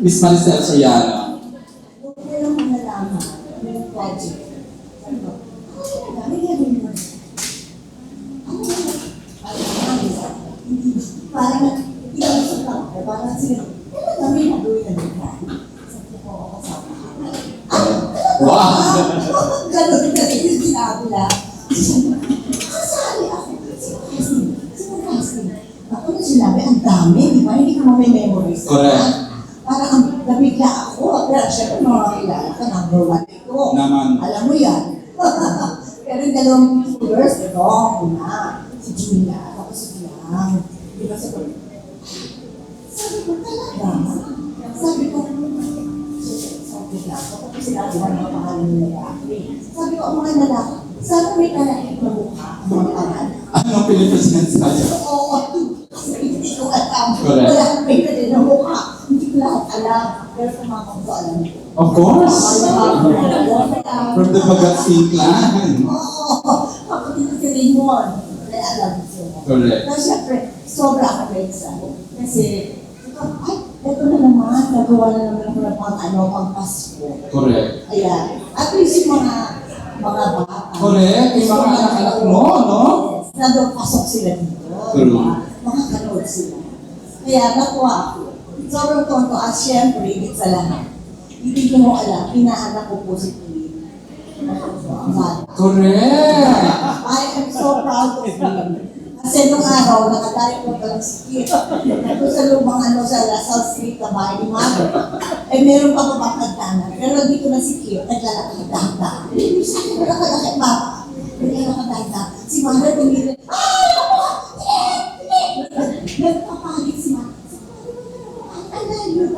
Miss Maricel Soriano. Huwag ko lang nalaman yung project. Sabi ko, may gagawin mo. Parang inisip lang ako, parang sila, kami nagawin na nila. Sabi ko, ako sa Wow! Ganun kasi yung sinabi lang. Kasali ako. Sino casting? Ako na sinabi, ang dami, di ba? Hindi ko mamememorize. Correct. Parang nabigla ako. Pero syempre, makakilala ka, number one ito. Naman. Alam mo yan. Pero yung dalawang YouTubers, ito, una, si Julia, ako si Biang. Di ba sabi ko, talaga? Sabi ko, ako sinabi ko mga pangalan ng lalaki. Sabi ko, ang mga lalaki, sabi may kalakit na mukha, ang mga pangalan. Anong pinipresent sa'yo? Oo, kasi hindi ko alam. Correct. Wala kang may kalakit na mukha. Hindi ko lahat alam. Pero kumamang ko alam ko. Of course! From the Bagat clan. Oo, ako din si Raymond. Kaya alam ko. Correct. Pero syempre, sobra ako excited. Kasi, ay, ito na naman, nagawa na naman ako ng pang Pasko. Correct. Ayan. At least yung mga bata. Correct. Yung mga anak-anak mo, no? Yes. Nandun pasok sila dito. True. Makakanood sila. Kaya nakuha ako. Sobrang tonto at syempre, higit sa lahat. Hindi ko mo alam, pinaanak ko po si Queen. Ang bata. Correct. I am so proud of him. Kasi nung araw, nakatarik ko palang si Kit. Ito sa lumang sa Lasal Street na bahay ni Mother. Eh, meron pa pa pagkagdanan. Pero dito na si Kit, naglalakad-dahda. Hindi sa akin, naglalakad baka. Naglalakad-dahda. Si Mother, tumili. Ay, ako! Nagpapalit si Mother. Ano yun?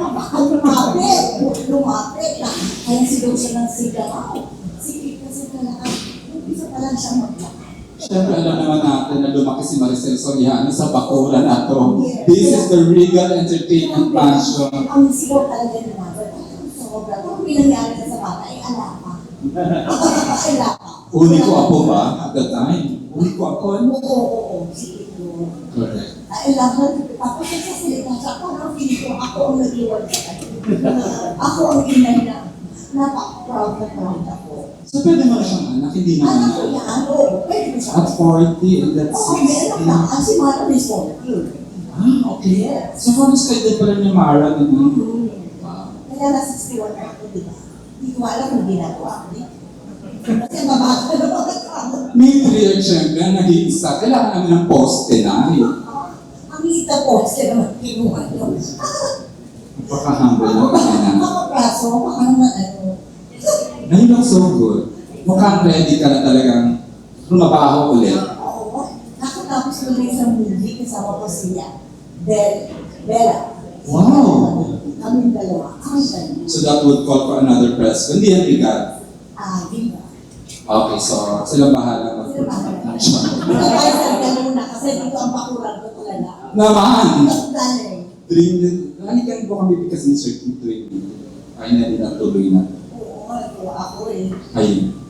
Lumapit na. Kaya sigaw siya ng sigaw. Si Kit kasi naglalakad. Umpisa pa lang siyang maglakad. Siyempre, alam naman natin na lumaki si Maricel Soriano sa bakuran na to. This is the Regal Entertainment Mansion. Ang sigaw talaga ni Mother. Sobra. Kung pinangyari na sa bata, ay alapa. Alapa. Uni ko ako ba at the time? Uni ko ako, ano? Oo. Sige ko. Correct. Ay, lahat. Ako sa sasalita siya. Parang feeling ko, ako ang nag-iwan sa kanya. Ako ang inay na. Napaka-proud na proud ako. So, pwede mo na siyang anak, hindi naman Anak ko na. yan, oo. Pwede ko siya. At 40 and that's Oo, meron 60. na. Ang si Mara may 40. Ah, okay. So, halos kayo din pala ni Mara naman. Wow. Kaya na 61 na ako, di ba? Hindi ko alam kung ginagawa ko dito. Kasi mabaka na mga tao. Nutrient, syempre, ang nag-iisa. Kailangan namin ng poste na. Ang hita po, kasi naman kinuha nyo. Napaka-humble ng kanina. Mga braso, baka naman ano. Na you look so good. Mukhang ready ka na talagang lumabaho ulit. Oo. Nakatapos ko na isang movie kasama ko siya. Bella. Wow! Kaming dalawa. Ang ganda. So that would call for another press. Hindi yan bigat. Diba? Okay, so sila bahala Sila bahala. mag-production. Kaya sa muna kasi dito ang pakuran ko talaga. Naman! Ang galing. Dream din. Nalikan ko kami because ni Sir Kim tuwing ay na din natuloy na. Oo, nagawa ako eh. Ayun.